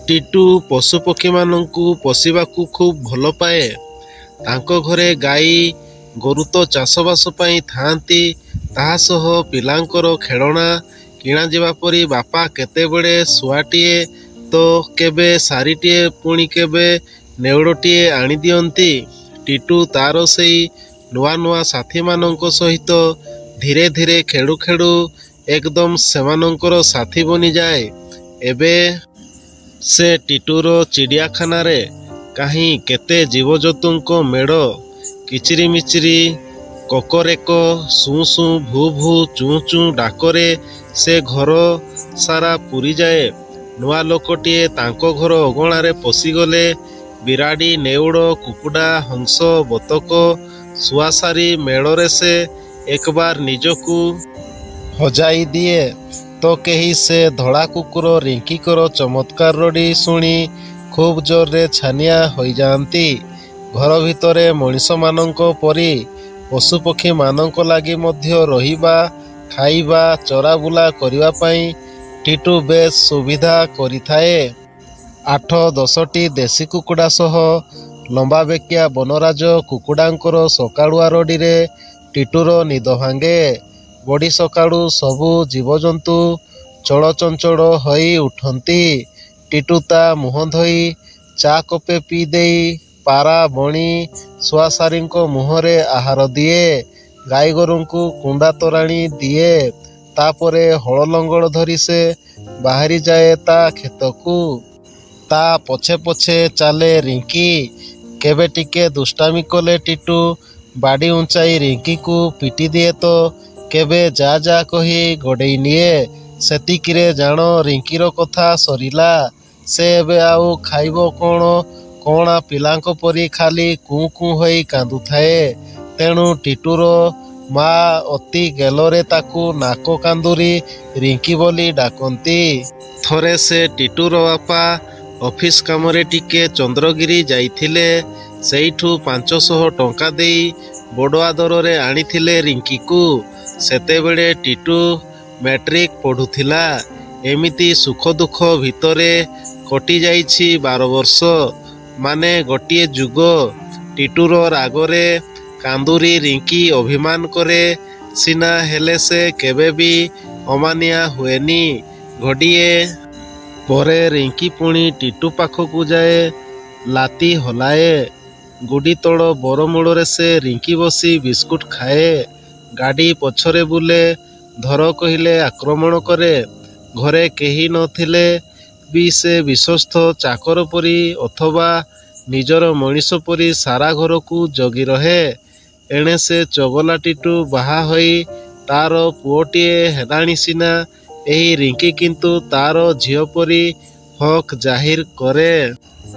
ଟିଟୁ ପଶୁପକ୍ଷୀ ମାନଙ୍କୁ ପୋଷିବାକୁ ଖୁବ୍ ଭଲ ପାଏ। ତାଙ୍କ ଘରେ ଗାଈ ଗୋରୁ ତ ଚାଷବାସ ପାଇଁ ଥାଆନ୍ତି। ତାହା ସହ ପିଲାଙ୍କର ଖେଳଣା କିଣାଯିବା ପରି ବାପା କେତେବେଳେ ଶୁଆଟିଏ ତ କେବେ ଶାରୀଟିଏ ପୁଣି କେବେ ନେଉଳଟିଏ ଆଣିଦିଅନ୍ତି। ଟିଟୁ ତାର ସେଇ ନୂଆ ନୂଆ ସାଥୀମାନଙ୍କ ସହିତ ଧୀରେ ଧୀରେ ଖେଳୁ ଖେଳୁ ଏକଦମ ସେମାନଙ୍କର ସାଥୀ ବନିଯାଏ। ଏବେ ସେ ଟିଟୁର ଚିଡ଼ିଆଖାନାରେ କାହିଁ କେତେ ଜୀବଜନ୍ତୁଙ୍କ ମେଡ଼। କିଚିରି ମିଚିରି କକରେକ ଶୁଁ ଶୁଁ ଭୂ ଭୂ ଚୁଁ ଚୁଁ ଡାକରେ ସେ ଘର ସାରା ପୂରିଯାଏ। ନୂଆ ଲୋକଟିଏ ତାଙ୍କ ଘର ଅଗଣାରେ ପଶିଗଲେ ବିରାଡ଼ି ନେଉଳ କୁକୁଡ଼ା ହଂସ ବତକ ଶୁଆସାରି ମେଳରେ ସେ ଏକବାର ନିଜକୁ ହଜାଇ ଦିଏ ତ କେହି ସେ ଧଳା କୁକୁର ରିଙ୍କିଙ୍କର ଚମତ୍କାର ରଡ଼ି ଶୁଣି ଖୁବ୍ ଜୋରରେ ଛାନିଆ ହୋଇଯାଆନ୍ତି। ଘର ଭିତରେ ମଣିଷମାନଙ୍କ ପରି ପଶୁପକ୍ଷୀମାନଙ୍କ ଲାଗି ମଧ୍ୟ ରହିବା ଖାଇବା ଚରାବୁଲା କରିବା ପାଇଁ ଟିଟୁ ବେଶ୍ ସୁବିଧା କରିଥାଏ। 8-10ଟି ଦେଶୀ କୁକୁଡ଼ା ସହ ଲମ୍ବାବେକିଆ ବନରାଜ କୁକୁଡ଼ାଙ୍କର ସକାଳୁଆ ରଡ଼ିରେ ଟିଟୁର ନିଦ ଭାଙ୍ଗେ। ବଡ଼ି ସକାଳୁ ସବୁ ଜୀବଜନ୍ତୁ ଚଳଚଞ୍ଚଳ ହୋଇ ଉଠନ୍ତି। ଟିଟୁ ତା ମୁହଁ ଧୋଇ ଚା କପେ ପିଇଦେଇ ପାରା ବଣି ଶୁଆସାରୀଙ୍କ ମୁହଁରେ ଆହାର ଦିଏ। ଗାଈଗୋରୁଙ୍କୁ କୁଣ୍ଡା ତୋରାଣି ଦିଏ। ତାପରେ ହଳ ଲଙ୍ଗଳ ଧରି ସେ ବାହାରିଯାଏ ତା କ୍ଷେତକୁ। ତା ପଛେ ପଛେ ଚାଲେ ରିଙ୍କି। କେବେ ଟିକେ ଦୁଷ୍ଟାମି କଲେ ଟିଟୁ ବାଡ଼ି ଉଞ୍ଚାଇ ରିଙ୍କିକୁ ପିଟିଦିଏ ତ କେବେ ଯା ଯା କହି ଗଡ଼େଇ ନିଏ। ସେତିକିରେ ଜାଣ ରିଙ୍କିର କଥା ସରିଲା। ସେ ଏବେ ଆଉ ଖାଇବ କ'ଣ? କଅଁଳା ପିଲାଙ୍କ ପରି ଖାଲି କୁଁ କୁଁ ହୋଇ କାନ୍ଦୁଥାଏ। ତେଣୁ ଟିଟୁର ମା ଅତି ଗେଲରେ ତାକୁ ନାକ କାନ୍ଦୁରି ରିଙ୍କି ବୋଲି ଡାକନ୍ତି। ଥରେ ସେ ଟିଟୁର ବାପା ଅଫିସ କାମରେ ଟିକେ ଚନ୍ଦ୍ରଗିରି ଯାଇଥିଲେ। ସେଇଠୁ 500 ଟଙ୍କା ଦେଇ ବଡ଼ ଆଦରରେ ଆଣିଥିଲେ ରିଙ୍କିକୁ। ସେତେବେଳେ ଟିଟୁ ମ୍ୟାଟ୍ରିକ ପଢ଼ୁଥିଲା। ଏମିତି ସୁଖ ଦୁଃଖ ଭିତରେ କଟିଯାଇଛି 12 ବର୍ଷ। ମାନେ ଗୋଟିଏ ଯୁଗ। ଟିଟୁର ରାଗରେ କାନ୍ଦୁରି ରିଙ୍କି ଅଭିମାନ କରେ ସିନା, ହେଲେ ସେ କେବେ ବି ଅମାନିଆ ହୁଏନି। ଘଡ଼ିଏ ପରେ ରିଙ୍କି ପୁଣି ଟିଟୁ ପାଖକୁ ଯାଏ, ଲାତି ହଲାଏ। ଗୁଡ଼ିତଳ ବରମୂଳରେ ସେ ରିଙ୍କି ବସି ବିସ୍କୁଟ ଖାଏ। ଗାଡ଼ି ପଛରେ ବୁଲେ। ଧର କହିଲେ ଆକ୍ରମଣ କରେ। ଘରେ କେହି ନଥିଲେ ବି ସେ ବିଶ୍ୱସ୍ତ ଚାକର ପରି ଅଥବା ନିଜର ମଣିଷ ପରି ସାରା ଘରକୁ ଜଗି ରହେ। ଏଣେ ସେ ଚଗଲା ଟିଟୁ ବାହା ହୋଇ ତାର ପୁଅଟିଏ ହେଲାଣି ସିନା, ଏହି ରିଙ୍କି କିନ୍ତୁ ତାର ଝିଅ ପରି ହକ୍ ଜାହିର କରେ।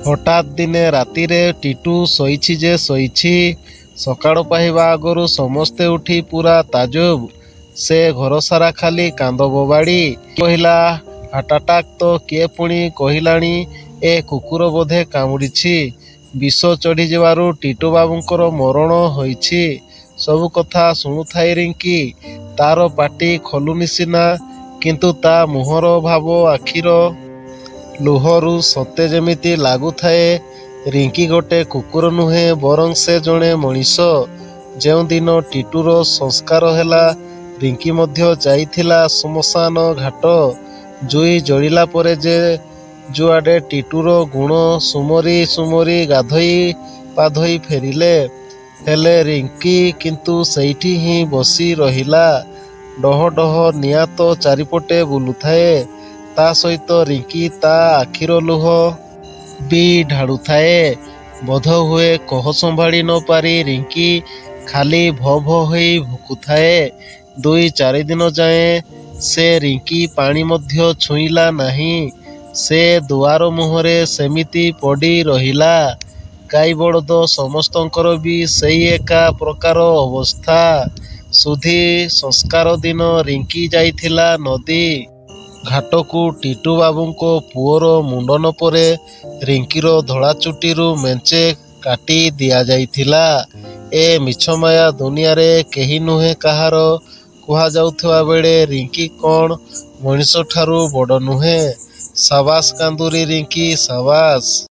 ହଠାତ୍ ଦିନେ ରାତିରେ ଟିଟୁ ଶୋଇଛି ଯେ ଶୋଇଛି। ସକାଳ ପାହିବା ଆଗରୁ ସମସ୍ତେ ଉଠି ପୂରା ତାଜୁବ। ସେ ଘରସାରା ଖାଲି କାନ୍ଦ ବୋବାଡ଼ି। କହିଲା ହାର୍ଟଆଟାକ ତ କିଏ ପୁଣି କହିଲାଣି ଏ କୁକୁର ବୋଧେ କାମୁଡ଼ିଛି। ବିଷ ଚଢ଼ିଯିବାରୁ ଟିଟୁ ବାବୁଙ୍କର ମରଣ ହୋଇଛି। ସବୁ କଥା ଶୁଣୁଥାଏ ରିଙ୍କି। ତାର ପାଟି ଖୋଲୁନି ସିନା, କିନ୍ତୁ ତା ମୁହଁର ଭାବ ଆଖିର ଲୁହରୁ ସତେ ଯେମିତି ଲାଗୁଥାଏ ରିଙ୍କି ଗୋଟେ କୁକୁର ନୁହେଁ ବରଂ ସେ ଜଣେ ମଣିଷ। ଯେଉଁଦିନ ଟିଟୁର ସଂସ୍କାର ହେଲା ରିଙ୍କି ମଧ୍ୟ ଯାଇଥିଲା ଶ୍ମଶାନ ଘାଟ। ଜୁଇ ଜଳିଲା ପରେ ଯେ ଯୁଆଡ଼େ ଟିଟୁର ଗୁଣ ସୁମରି ସୁମରି ଗାଧୋଇ ପାଧୋଇ ଫେରିଲେ। ହେଲେ ରିଙ୍କି କିନ୍ତୁ ସେଇଠି ହିଁ ବସି ରହିଲା। ଡହ ଡହ ନିଆଁ ତ ଚାରିପଟେ ବୁଲୁଥାଏ। ତା ସହିତ ରିଙ୍କି ତା ଆଖିର ଲୁହ ବି ଢାଳୁଥାଏ। ବୋଧହୁଏ କୋହ ସମ୍ଭାଳି ନ ପାରି ରିଙ୍କି ଖାଲି ଭୋ ଭୋ ହୋଇ ଭୁକୁଥାଏ। 2-4 ଦିନ ଯାଏଁ ସେ ରିଙ୍କି ପାଣି ମଧ୍ୟ ଛୁଇଁଲା ନାହିଁ। ସେ ଦୁଆର ମୁହଁରେ ସେମିତି ପଡ଼ି ରହିଲା। ଗାଈ ବଳଦ ସମସ୍ତଙ୍କର ବି ସେଇ ଏକା ପ୍ରକାର ଅବସ୍ଥା। ସୁଧୀ ସଂସ୍କାର ଦିନ ରିଙ୍କି ଯାଇଥିଲା ନଦୀ ଘାଟକୁ। ଟିଟୁ ବାବୁଙ୍କ ପୁଅର ମୁଣ୍ଡନ ପରେ ରିଙ୍କିର ଧଳା ଚୁଟିରୁ ମେଞ୍ଚେ କାଟି ଦିଆଯାଇଥିଲା। ଏ ମିଛମାୟା ଦୁନିଆରେ କେହି ନୁହେଁ କାହାର କୁହାଯାଉଥିବା ବେଳେ ରିଙ୍କି କ'ଣ ମଣିଷଠାରୁ ବଡ଼ ନୁହେଁ? ସାବାସ୍ କାନ୍ଦୁରି ରିଙ୍କି ସାବାସ୍।